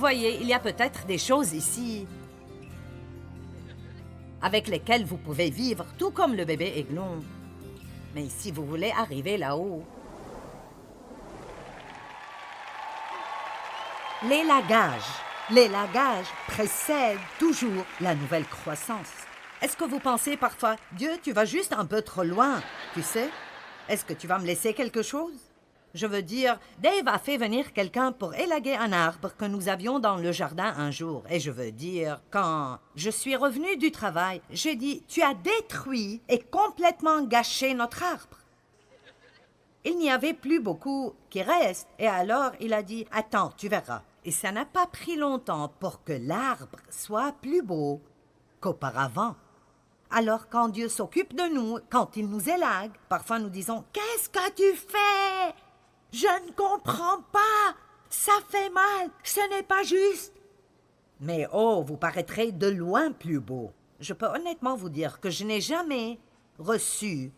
voyez, il y a peut-être des choses ici avec lesquelles vous pouvez vivre, tout comme le bébé aiglon. Mais si vous voulez arriver là-haut... Les lagages précèdent toujours la nouvelle croissance. Est-ce que vous pensez parfois, Dieu, tu vas juste un peu trop loin, tu sais? Est-ce que tu vas me laisser quelque chose? Je veux dire, Dave a fait venir quelqu'un pour élaguer un arbre que nous avions dans le jardin un jour. Et je veux dire, quand je suis revenue du travail, j'ai dit, tu as détruit et complètement gâché notre arbre. Il n'y avait plus beaucoup qui restent. Et alors, il a dit, attends, tu verras. Et ça n'a pas pris longtemps pour que l'arbre soit plus beau qu'auparavant. Alors, quand Dieu s'occupe de nous, quand il nous élague, parfois nous disons, qu'est-ce que tu fais? Je ne comprends pas. Ça fait mal. Ce n'est pas juste. Mais oh, vous paraîtrez de loin plus beau. Je peux honnêtement vous dire que je n'ai jamais reçu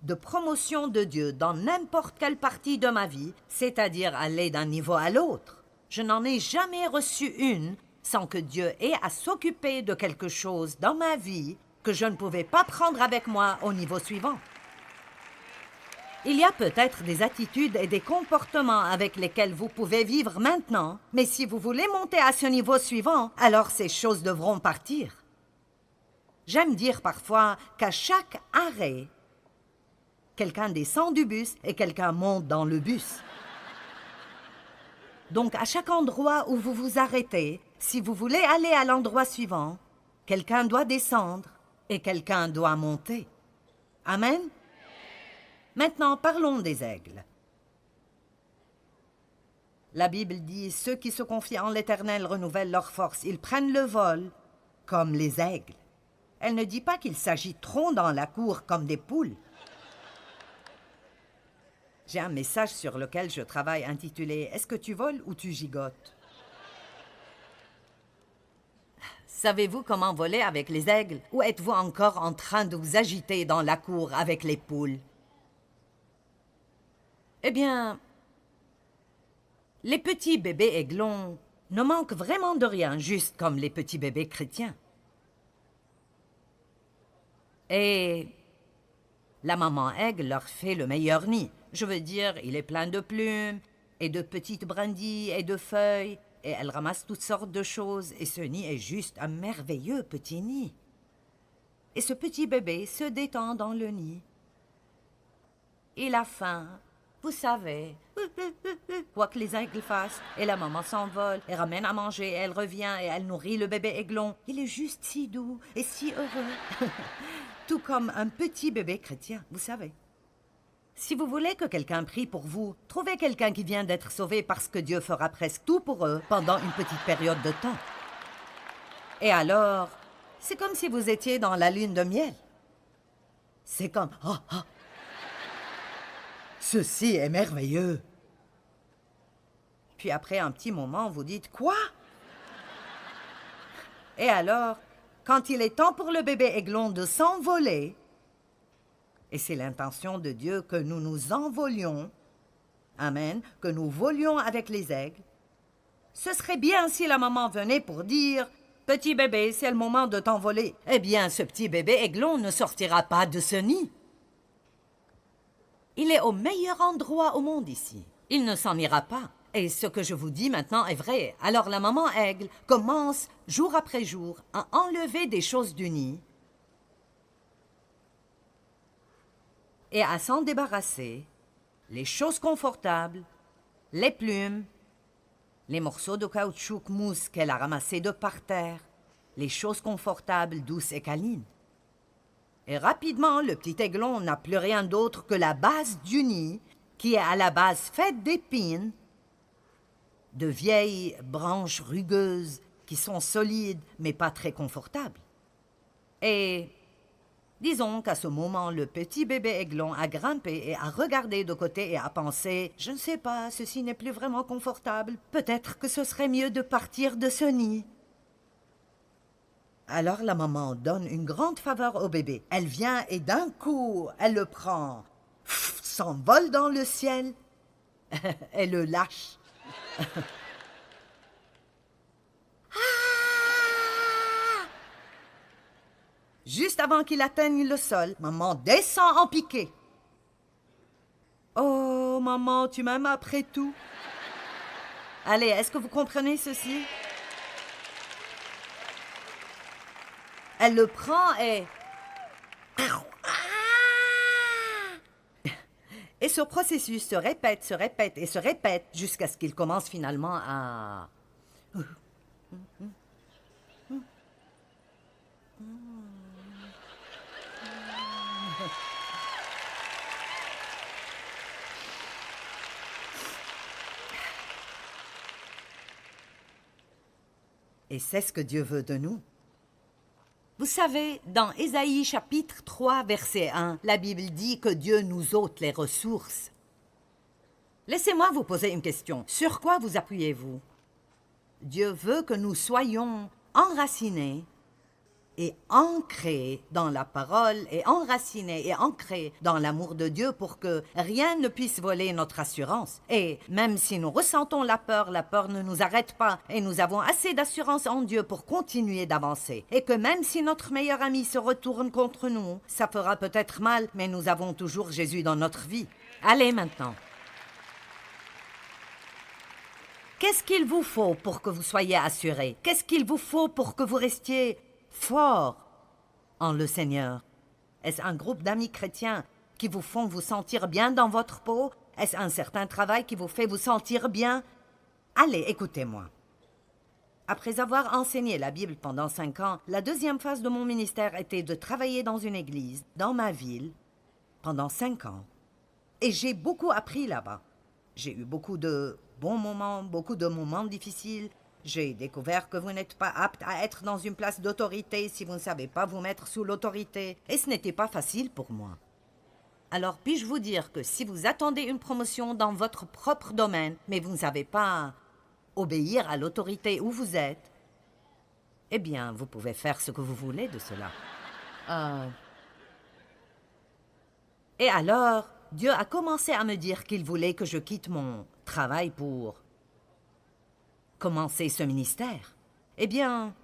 de promotion de Dieu dans n'importe quelle partie de ma vie, c'est-à-dire aller d'un niveau à l'autre. Je n'en ai jamais reçu une sans que Dieu ait à s'occuper de quelque chose dans ma vie que je ne pouvais pas prendre avec moi au niveau suivant. Il y a peut-être des attitudes et des comportements avec lesquels vous pouvez vivre maintenant, mais si vous voulez monter à ce niveau suivant, alors ces choses devront partir. J'aime dire parfois qu'à chaque arrêt, quelqu'un descend du bus et quelqu'un monte dans le bus. Donc, à chaque endroit où vous vous arrêtez, si vous voulez aller à l'endroit suivant, quelqu'un doit descendre et quelqu'un doit monter. Amen? Maintenant, parlons des aigles. La Bible dit, ceux qui se confient en l'Éternel renouvellent leur force. Ils prennent le vol comme les aigles. Elle ne dit pas qu'il s'agit trop dans la cour comme des poules. J'ai un message sur lequel je travaille intitulé « Est-ce que tu voles ou tu gigotes ?» Savez-vous comment voler avec les aigles ou êtes-vous encore en train de vous agiter dans la cour avec les poules? Eh bien, les petits bébés aiglons ne manquent vraiment de rien, juste comme les petits bébés chrétiens. Et la maman aigle leur fait le meilleur nid. Je veux dire, il est plein de plumes, et de petites brindilles, et de feuilles, et elle ramasse toutes sortes de choses, et ce nid est juste un merveilleux petit nid. Et ce petit bébé se détend dans le nid. Il a faim, vous savez, quoi que les aigles fassent, et la maman s'envole, et ramène à manger, et elle revient, et elle nourrit le bébé aiglon. Il est juste si doux et si heureux, tout comme un petit bébé chrétien, vous savez. Si vous voulez que quelqu'un prie pour vous, trouvez quelqu'un qui vient d'être sauvé parce que Dieu fera presque tout pour eux pendant une petite période de temps. Et alors, c'est comme si vous étiez dans la lune de miel. C'est comme « Oh, oh, ceci est merveilleux !» Puis après un petit moment, vous dites « Quoi ?» Et alors, quand il est temps pour le bébé aiglon de s'envoler, et c'est l'intention de Dieu que nous nous envolions, amen, que nous volions avec les aigles, ce serait bien si la maman venait pour dire « Petit bébé, c'est le moment de t'envoler. » Eh bien, ce petit bébé aiglon ne sortira pas de ce nid. Il est au meilleur endroit au monde ici. Il ne s'en ira pas. Et ce que je vous dis maintenant est vrai. Alors la maman aigle commence, jour après jour, à enlever des choses du nid et à s'en débarrasser, les choses confortables, les plumes, les morceaux de caoutchouc mousse qu'elle a ramassés de par terre, les choses confortables, douces et câlines. Et rapidement, le petit aiglon n'a plus rien d'autre que la base du nid, qui est à la base faite d'épines, de vieilles branches rugueuses qui sont solides mais pas très confortables. Et disons qu'à ce moment, le petit bébé aiglon a grimpé et a regardé de côté et a pensé « Je ne sais pas, ceci n'est plus vraiment confortable. Peut-être que ce serait mieux de partir de ce nid. » Alors la maman donne une grande faveur au bébé. Elle vient et d'un coup, elle le prend, s'envole dans le ciel et le lâche. Juste avant qu'il atteigne le sol, maman descend en piqué. Oh, maman, tu m'aimes après tout. Allez, est-ce que vous comprenez ceci? Elle le prend et... Et ce processus se répète et se répète jusqu'à ce qu'il commence finalement à... Et c'est ce que Dieu veut de nous. Vous savez, dans Ésaïe chapitre 3, verset 1, la Bible dit que Dieu nous ôte les ressources. Laissez-moi vous poser une question. Sur quoi vous appuyez-vous? Dieu veut que nous soyons enracinés et ancrés dans la parole et enracinés et ancrés dans l'amour de Dieu pour que rien ne puisse voler notre assurance. Et même si nous ressentons la peur ne nous arrête pas et nous avons assez d'assurance en Dieu pour continuer d'avancer. Et que même si notre meilleur ami se retourne contre nous, ça fera peut-être mal, mais nous avons toujours Jésus dans notre vie. Allez maintenant. Qu'est-ce qu'il vous faut pour que vous soyez assurés? Qu'est-ce qu'il vous faut pour que vous restiez fort en le Seigneur? Est-ce un groupe d'amis chrétiens qui vous font vous sentir bien dans votre peau? Est-ce un certain travail qui vous fait vous sentir bien? Allez, écoutez-moi. Après avoir enseigné la Bible pendant 5 ans, la deuxième phase de mon ministère était de travailler dans une église, dans ma ville, pendant 5 ans. Et j'ai beaucoup appris là-bas. J'ai eu beaucoup de bons moments, beaucoup de moments difficiles. J'ai découvert que vous n'êtes pas apte à être dans une place d'autorité si vous ne savez pas vous mettre sous l'autorité. Et ce n'était pas facile pour moi. Alors, puis-je vous dire que si vous attendez une promotion dans votre propre domaine, mais vous ne savez pas obéir à l'autorité où vous êtes, eh bien, vous pouvez faire ce que vous voulez de cela. Et alors, Dieu a commencé à me dire qu'il voulait que je quitte mon travail pour commencer ce ministère. Eh bien,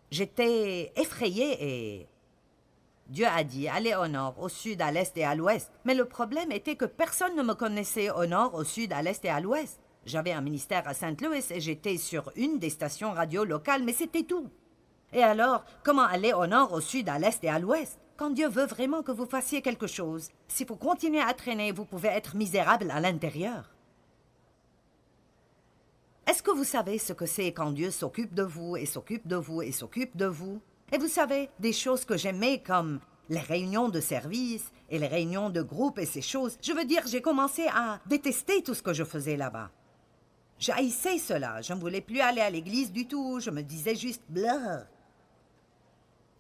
j'étais effrayée et Dieu a dit « Allez au nord, au sud, à l'est et à l'ouest ». Mais le problème était que personne ne me connaissait au nord, au sud, à l'est et à l'ouest. J'avais un ministère à Saint-Louis et j'étais sur une des stations radio locales, mais c'était tout. Et alors, comment aller au nord, au sud, à l'est et à l'ouest? Quand Dieu veut vraiment que vous fassiez quelque chose, si vous continuez à traîner, vous pouvez être misérable à l'intérieur. Est-ce que vous savez ce que c'est quand Dieu s'occupe de vous et s'occupe de vous et s'occupe de vous? Et vous savez, des choses que j'aimais comme les réunions de service et les réunions de groupe et ces choses, je veux dire, j'ai commencé à détester tout ce que je faisais là-bas. J'haïssais cela, je ne voulais plus aller à l'église du tout, je me disais juste « blah ».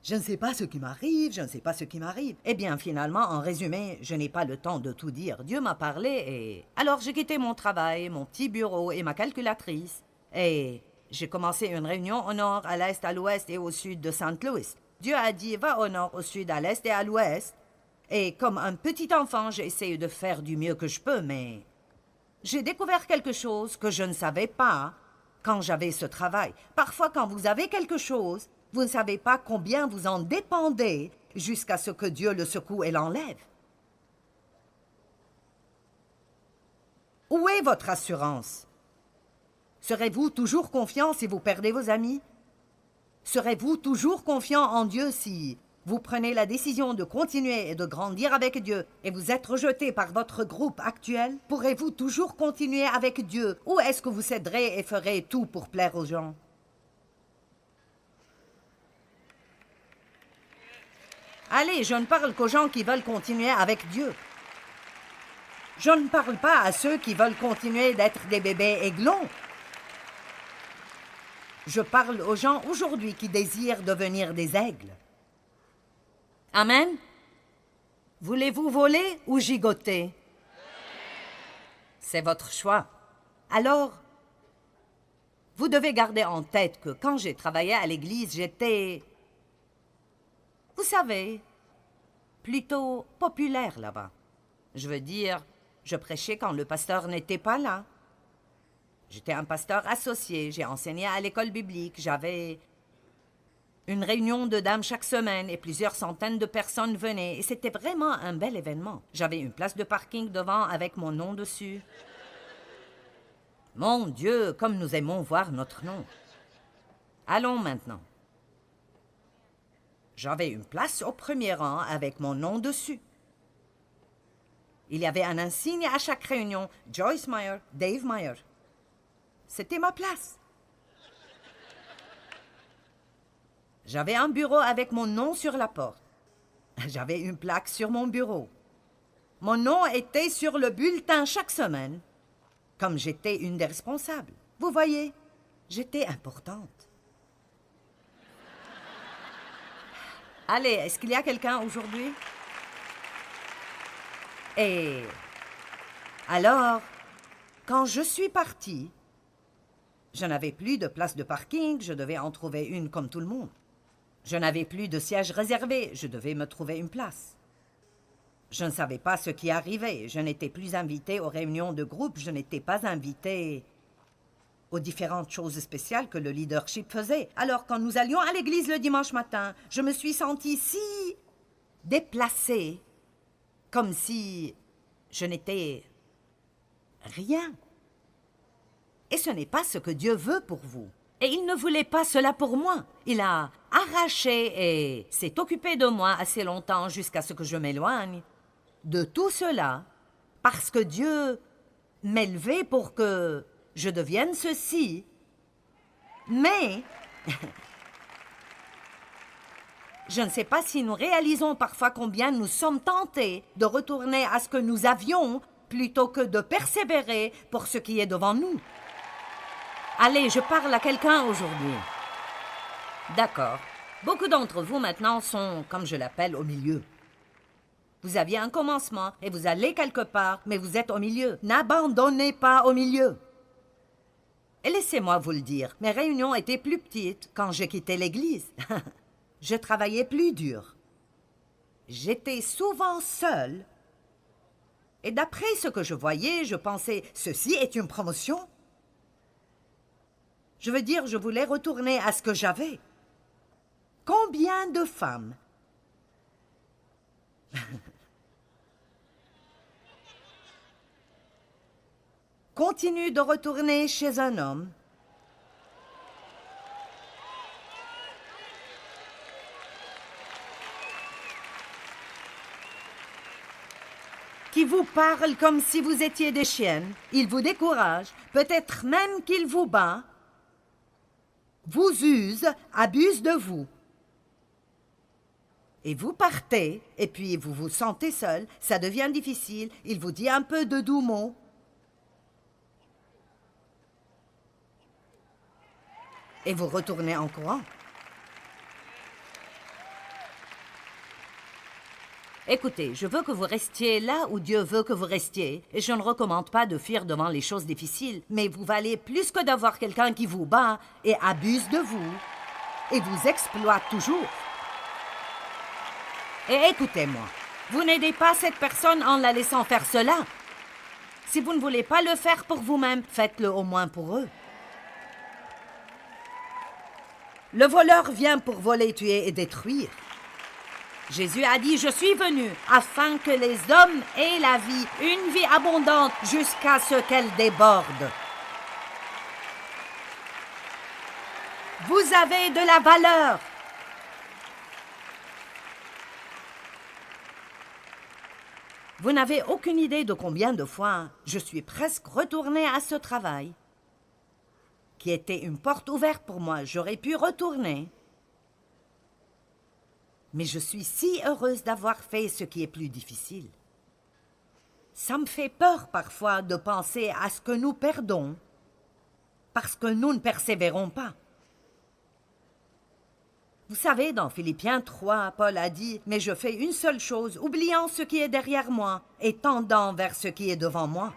Je ne sais pas ce qui m'arrive, je ne sais pas ce qui m'arrive. Eh bien, finalement, en résumé, je n'ai pas le temps de tout dire. Dieu m'a parlé et... Alors, j'ai quitté mon travail, mon petit bureau et ma calculatrice. Et j'ai commencé une réunion au nord, à l'est, à l'ouest et au sud de Saint-Louis. Dieu a dit, va au nord, au sud, à l'est et à l'ouest. Et comme un petit enfant, j'ai essayé de faire du mieux que je peux, mais... J'ai découvert quelque chose que je ne savais pas quand j'avais ce travail. Parfois, quand vous avez quelque chose... Vous ne savez pas combien vous en dépendez jusqu'à ce que Dieu le secoue et l'enlève. Où est votre assurance? Serez-vous toujours confiant si vous perdez vos amis? Serez-vous toujours confiant en Dieu si vous prenez la décision de continuer et de grandir avec Dieu et vous êtes rejeté par votre groupe actuel? Pourrez-vous toujours continuer avec Dieu ou est-ce que vous céderez et ferez tout pour plaire aux gens? Allez, je ne parle qu'aux gens qui veulent continuer avec Dieu. Je ne parle pas à ceux qui veulent continuer d'être des bébés aiglons. Je parle aux gens aujourd'hui qui désirent devenir des aigles. Amen. Voulez-vous voler ou gigoter? C'est votre choix. Alors, vous devez garder en tête que quand j'ai travaillé à l'église, j'étais... Vous savez, plutôt populaire là-bas. Je veux dire, je prêchais quand le pasteur n'était pas là. J'étais un pasteur associé, j'ai enseigné à l'école biblique, j'avais Une réunion de dames chaque semaine et plusieurs centaines de personnes venaient et c'était vraiment un bel événement. J'avais une place de parking devant avec mon nom dessus. Mon Dieu, comme nous aimons voir notre nom. Allons maintenant. J'avais une place au premier rang avec mon nom dessus. Il y avait un insigne à chaque réunion, Joyce Meyer, Dave Meyer. C'était ma place. J'avais un bureau avec mon nom sur la porte. J'avais une plaque sur mon bureau. Mon nom était sur le bulletin chaque semaine, comme j'étais une des responsables. Vous voyez, j'étais importante. Allez, est-ce qu'il y a quelqu'un aujourd'hui? Et alors, quand je suis partie, je n'avais plus de place de parking, je devais en trouver une comme tout le monde. Je n'avais plus de siège réservé, je devais me trouver une place. Je ne savais pas ce qui arrivait, je n'étais plus invitée aux réunions de groupe, je n'étais pas invitée aux différentes choses spéciales que le leadership faisait. Alors, quand nous allions à l'église le dimanche matin, je me suis sentie si déplacée, comme si je n'étais rien. Et ce n'est pas ce que Dieu veut pour vous. Et il ne voulait pas cela pour moi. Il a arraché et s'est occupé de moi assez longtemps jusqu'à ce que je m'éloigne de tout cela, parce que Dieu m'élevait pour que je devienne ceci. Mais je ne sais pas si nous réalisons parfois combien nous sommes tentés de retourner à ce que nous avions plutôt que de persévérer pour ce qui est devant nous. Allez, je parle à quelqu'un aujourd'hui. D'accord. Beaucoup d'entre vous maintenant sont, comme je l'appelle, au milieu. Vous aviez un commencement et vous allez quelque part, mais vous êtes au milieu. N'abandonnez pas au milieu. Et laissez-moi vous le dire, mes réunions étaient plus petites quand j'ai quitté l'église. Je travaillais plus dur. J'étais souvent seule. Et d'après ce que je voyais, je pensais, ceci est une promotion. Je veux dire, je voulais retourner à ce que j'avais. Combien de femmes continuent de retourner chez un homme qui vous parle comme si vous étiez des chiennes, il vous décourage, peut-être même qu'il vous bat, vous use, abuse de vous. Et vous partez, et puis vous vous sentez seul, ça devient difficile, il vous dit un peu de doux mots. Et vous retournez en courant. Écoutez, je veux que vous restiez là où Dieu veut que vous restiez, et je ne recommande pas de fuir devant les choses difficiles, mais vous valez plus que d'avoir quelqu'un qui vous bat et abuse de vous, et vous exploite toujours. Et écoutez-moi, vous n'aidez pas cette personne en la laissant faire cela. Si vous ne voulez pas le faire pour vous-même, faites-le au moins pour eux. Le voleur vient pour voler, tuer et détruire. Jésus a dit, je suis venu afin que les hommes aient la vie, une vie abondante jusqu'à ce qu'elle déborde. Vous avez de la valeur. Vous n'avez aucune idée de combien de fois je suis presque retournée à ce travail, qui était une porte ouverte pour moi. J'aurais pu retourner. Mais je suis si heureuse d'avoir fait ce qui est plus difficile. Ça me fait peur parfois de penser à ce que nous perdons parce que nous ne persévérons pas. Vous savez, dans Philippiens 3, Paul a dit « Mais je fais une seule chose, oubliant ce qui est derrière moi et tendant vers ce qui est devant moi. »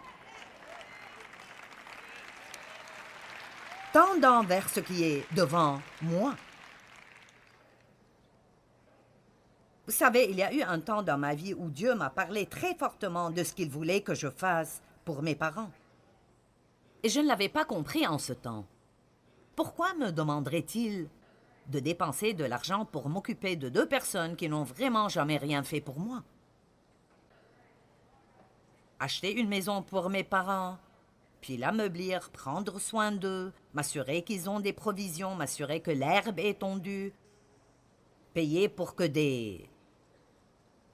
Tendant vers ce qui est devant moi. Vous savez, il y a eu un temps dans ma vie où Dieu m'a parlé très fortement de ce qu'il voulait que je fasse pour mes parents. Et je ne l'avais pas compris en ce temps. Pourquoi me demanderait-il de dépenser de l'argent pour m'occuper de 2 personnes qui n'ont vraiment jamais rien fait pour moi. Acheter une maison pour mes parents, puis l'ameublir, prendre soin d'eux, m'assurer qu'ils ont des provisions, m'assurer que l'herbe est tondue, payer pour que des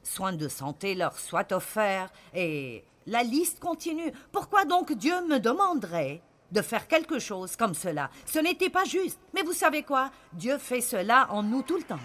soins de santé leur soient offerts, et la liste continue. Pourquoi donc Dieu me demanderait de faire quelque chose comme cela? Ce n'était pas juste. Mais vous savez quoi? Dieu fait cela en nous tout le temps.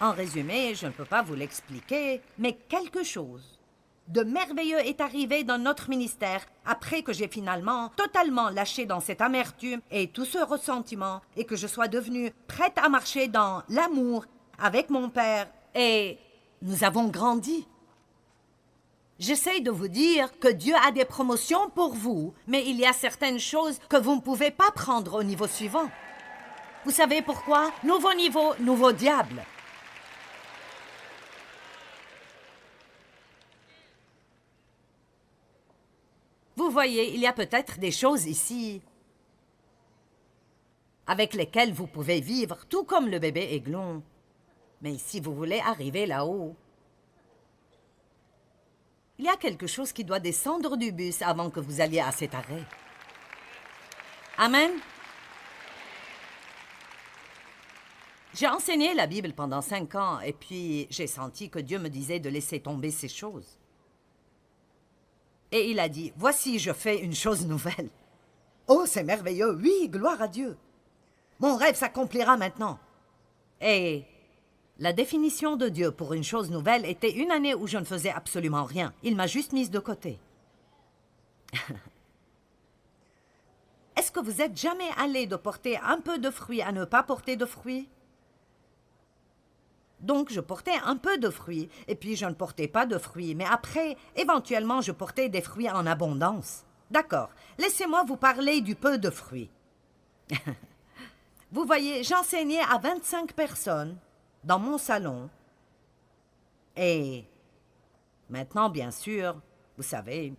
En résumé, je ne peux pas vous l'expliquer, mais quelque chose de merveilleux est arrivé dans notre ministère après que j'ai finalement totalement lâché dans cette amertume et tout ce ressentiment et que je sois devenue prête à marcher dans l'amour avec mon père et nous avons grandi. J'essaie de vous dire que Dieu a des promotions pour vous, mais il y a certaines choses que vous ne pouvez pas prendre au niveau suivant. Vous savez pourquoi? Nouveau niveau, nouveau diable. Vous voyez, il y a peut-être des choses ici avec lesquelles vous pouvez vivre, tout comme le bébé Aiglon. Mais si vous voulez arriver là-haut, il y a quelque chose qui doit descendre du bus avant que vous alliez à cet arrêt. Amen. J'ai enseigné la Bible pendant 5 ans et puis j'ai senti que Dieu me disait de laisser tomber ces choses. Et il a dit, voici, je fais une chose nouvelle. Oh, c'est merveilleux, oui, gloire à Dieu. Mon rêve s'accomplira maintenant. Et la définition de Dieu pour une chose nouvelle était une année où je ne faisais absolument rien. Il m'a juste mise de côté. Est-ce que vous êtes jamais allé de porter un peu de fruits à ne pas porter de fruits? Donc, je portais un peu de fruits, et puis je ne portais pas de fruits, mais après, éventuellement, je portais des fruits en abondance. D'accord, laissez-moi vous parler du peu de fruits. Vous voyez, j'enseignais à 25 personnes dans mon salon, et maintenant, bien sûr, vous savez...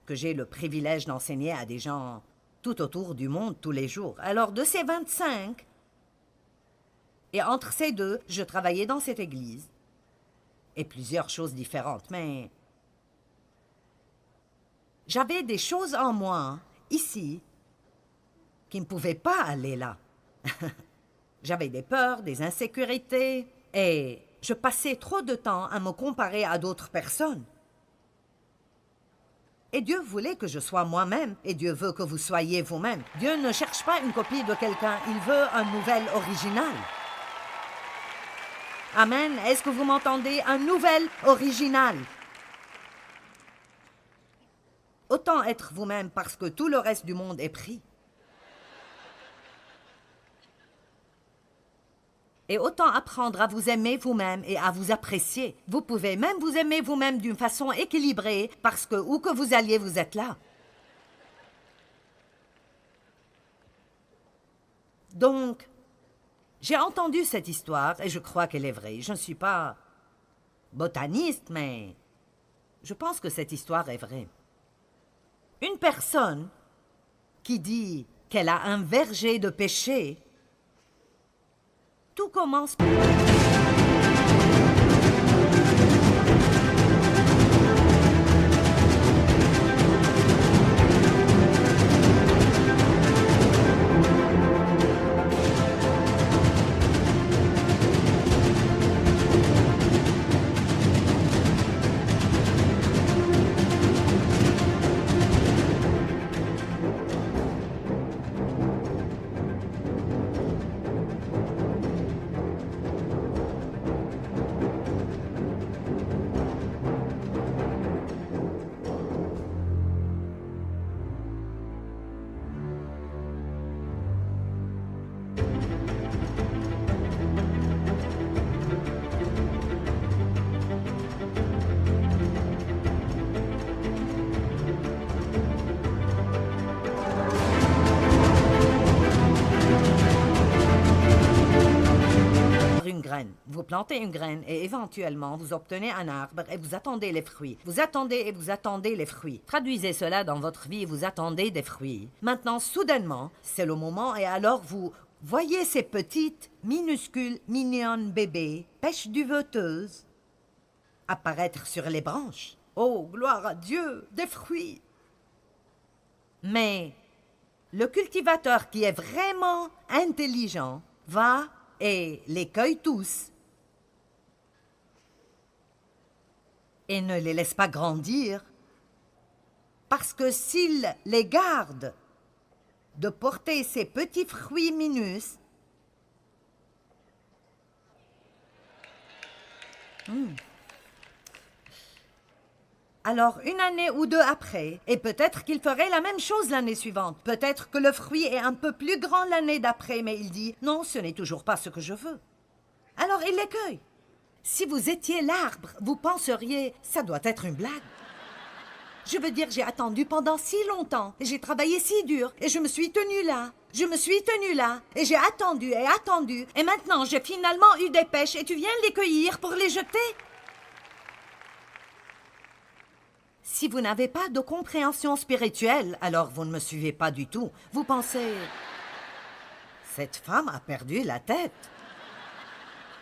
que j'ai le privilège d'enseigner à des gens tout autour du monde tous les jours. Alors, de ces 25, et entre ces 2, je travaillais dans cette église, et plusieurs choses différentes, mais j'avais des choses en moi, ici, qui ne pouvaient pas aller là. J'avais des peurs, des insécurités, et je passais trop de temps à me comparer à d'autres personnes. Et Dieu voulait que je sois moi-même, et Dieu veut que vous soyez vous-même. Dieu ne cherche pas une copie de quelqu'un, il veut un nouvel original. Amen. Est-ce que vous m'entendez? Un nouvel original. Autant être vous-même parce que tout le reste du monde est pris. Et autant apprendre à vous aimer vous-même et à vous apprécier. Vous pouvez même vous aimer vous-même d'une façon équilibrée parce que où que vous alliez, vous êtes là. Donc, j'ai entendu cette histoire et je crois qu'elle est vraie. Je ne suis pas botaniste, mais je pense que cette histoire est vraie. Une personne qui dit qu'elle a un verger de péché, tout commence... Une graine. Vous plantez une graine et éventuellement vous obtenez un arbre et vous attendez les fruits. Vous attendez et vous attendez les fruits. Traduisez cela dans votre vie et vous attendez des fruits. Maintenant, soudainement, c'est le moment et alors vous voyez ces petites, minuscules, mignonnes bébés, pêches duveteuses, apparaître sur les branches. Oh, gloire à Dieu, des fruits! Mais le cultivateur qui est vraiment intelligent va et les cueille tous et ne les laisse pas grandir, parce que s'il les garde de porter ces petits fruits minus, alors une année ou deux après, et peut-être qu'il ferait la même chose l'année suivante, peut-être que le fruit est un peu plus grand l'année d'après, mais il dit « Non, ce n'est toujours pas ce que je veux ». Alors il les cueille. Si vous étiez l'arbre, vous penseriez « Ça doit être une blague ». Je veux dire, j'ai attendu pendant si longtemps, et j'ai travaillé si dur, et je me suis tenue là. Je me suis tenue là, et j'ai attendu, et maintenant j'ai finalement eu des pêches, et tu viens les cueillir pour les jeter ? Si vous n'avez pas de compréhension spirituelle, alors vous ne me suivez pas du tout. Vous pensez... Cette femme a perdu la tête.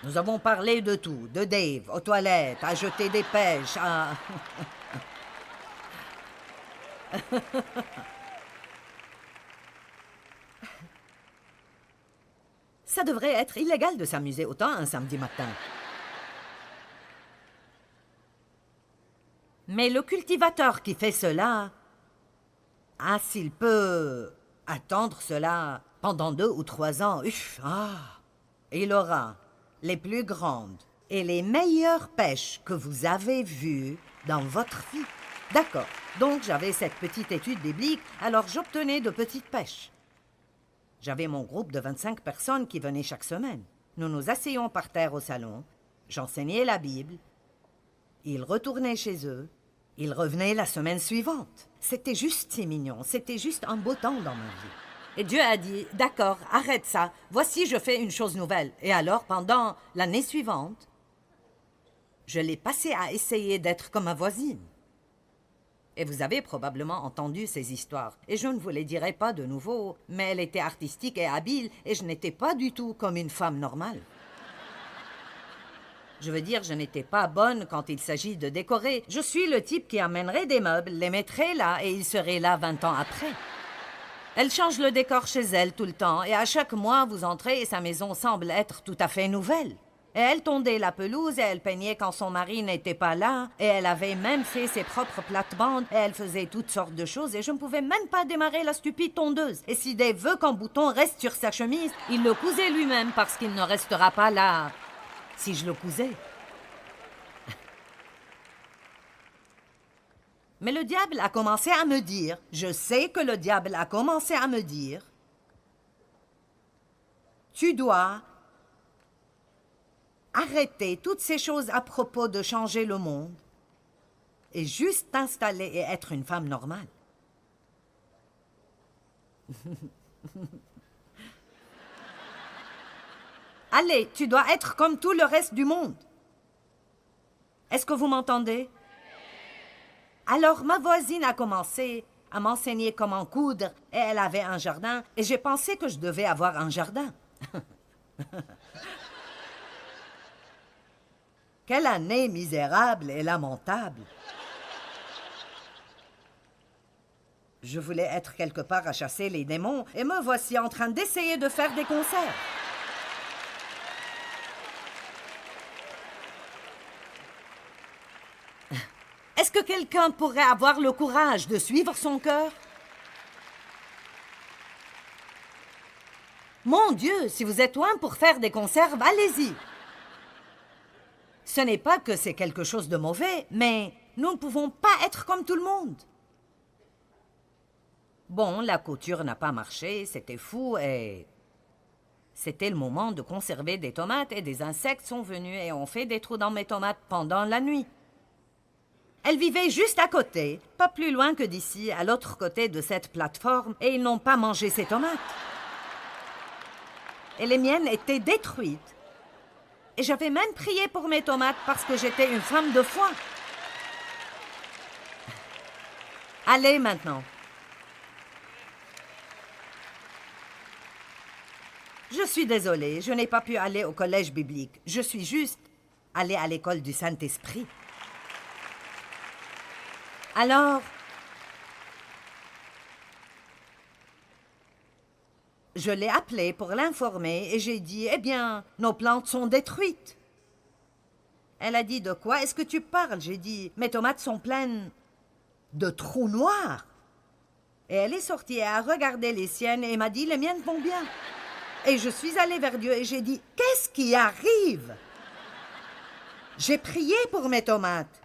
Nous avons parlé de tout, de Dave, aux toilettes, à jeter des pêches, à... Ça devrait être illégal de s'amuser autant un samedi matin. Mais le cultivateur qui fait cela, s'il peut attendre cela pendant 2 ou 3 ans, il aura les plus grandes et les meilleures pêches que vous avez vues dans votre vie. D'accord, donc j'avais cette petite étude biblique, alors j'obtenais de petites pêches. J'avais mon groupe de 25 personnes qui venaient chaque semaine. Nous nous asseyions par terre au salon, j'enseignais la Bible, ils retournaient chez eux, ils revenaient la semaine suivante. C'était juste si mignon, c'était juste un beau temps dans ma vie. Et Dieu a dit, d'accord, arrête ça, voici je fais une chose nouvelle. Et alors, pendant l'année suivante, je l'ai passé à essayer d'être comme ma voisine. Et vous avez probablement entendu ces histoires. Et je ne vous les dirai pas de nouveau, mais elle était artistique et habile, et je n'étais pas du tout comme une femme normale. Je veux dire, je n'étais pas bonne quand il s'agit de décorer. Je suis le type qui amènerait des meubles, les mettrait là, et ils seraient là 20 ans après. Elle change le décor chez elle tout le temps, et à chaque mois, vous entrez et sa maison semble être tout à fait nouvelle. Et elle tondait la pelouse et elle peignait quand son mari n'était pas là. Et elle avait même fait ses propres plates-bandes et elle faisait toutes sortes de choses et je ne pouvais même pas démarrer la stupide tondeuse. Et si Dave veut qu'un bouton reste sur sa chemise, il le cousait lui-même parce qu'il ne restera pas là si je le cousais. Mais le diable a commencé à me dire, je sais que le diable a commencé à me dire, tu dois arrêter toutes ces choses à propos de changer le monde et juste t'installer et être une femme normale. Allez, tu dois être comme tout le reste du monde. Est-ce que vous m'entendez? Alors, ma voisine a commencé à m'enseigner comment coudre et elle avait un jardin et j'ai pensé que je devais avoir un jardin. Quelle année misérable et lamentable! Je voulais être quelque part à chasser les démons et me voici en train d'essayer de faire des concerts. Est-ce que quelqu'un pourrait avoir le courage de suivre son cœur? Mon Dieu, si vous êtes loin pour faire des conserves, allez-y. Ce n'est pas que c'est quelque chose de mauvais, mais nous ne pouvons pas être comme tout le monde. Bon, la couture n'a pas marché, c'était fou et... C'était le moment de conserver des tomates et des insectes sont venus et ont fait des trous dans mes tomates pendant la nuit. Elles vivaient juste à côté, pas plus loin que d'ici, à l'autre côté de cette plateforme, et ils n'ont pas mangé ces tomates. Et les miennes étaient détruites. Et j'avais même prié pour mes tomates parce que j'étais une femme de foi. Allez maintenant. Je suis désolée, je n'ai pas pu aller au collège biblique. Je suis juste allée à l'école du Saint-Esprit. Alors, je l'ai appelée pour l'informer et j'ai dit, eh bien, nos plantes sont détruites. Elle a dit, de quoi est-ce que tu parles? J'ai dit, mes tomates sont pleines de trous noirs. Et elle est sortie et a regardé les siennes et m'a dit, les miennes vont bien. Et je suis allée vers Dieu et j'ai dit, qu'est-ce qui arrive? J'ai prié pour mes tomates.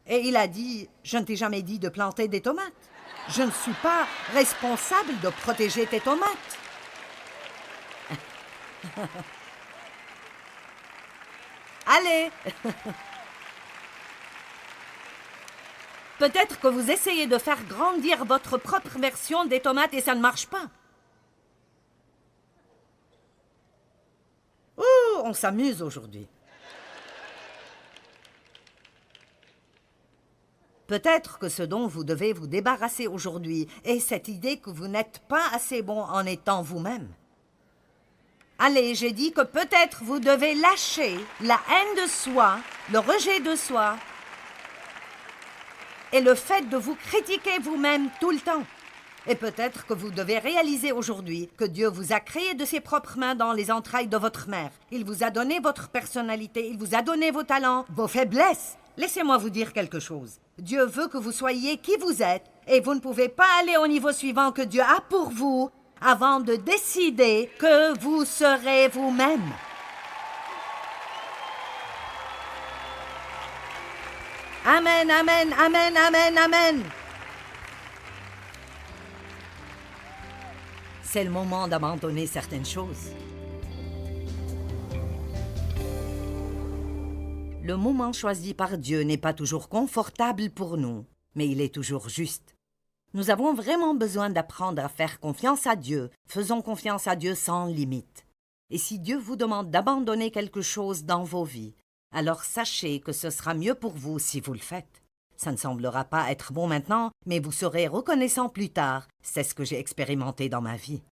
Et il a dit, je ne t'ai jamais dit de planter des tomates. Je ne suis pas responsable de protéger tes tomates. Allez. Peut-être que vous essayez de faire grandir votre propre version des tomates et ça ne marche pas. Oh, on s'amuse aujourd'hui. Peut-être que ce dont vous devez vous débarrasser aujourd'hui est cette idée que vous n'êtes pas assez bon en étant vous-même. Allez, j'ai dit que peut-être vous devez lâcher la haine de soi, le rejet de soi et le fait de vous critiquer vous-même tout le temps. Et peut-être que vous devez réaliser aujourd'hui que Dieu vous a créé de ses propres mains dans les entrailles de votre mère. Il vous a donné votre personnalité, il vous a donné vos talents, vos faiblesses. Laissez-moi vous dire quelque chose. Dieu veut que vous soyez qui vous êtes et vous ne pouvez pas aller au niveau suivant que Dieu a pour vous avant de décider que vous serez vous-même. Amen, amen, amen, amen, amen. C'est le moment d'abandonner certaines choses. Le moment choisi par Dieu n'est pas toujours confortable pour nous, mais il est toujours juste. Nous avons vraiment besoin d'apprendre à faire confiance à Dieu. Faisons confiance à Dieu sans limite. Et si Dieu vous demande d'abandonner quelque chose dans vos vies, alors sachez que ce sera mieux pour vous si vous le faites. Ça ne semblera pas être bon maintenant, mais vous serez reconnaissant plus tard. C'est ce que j'ai expérimenté dans ma vie.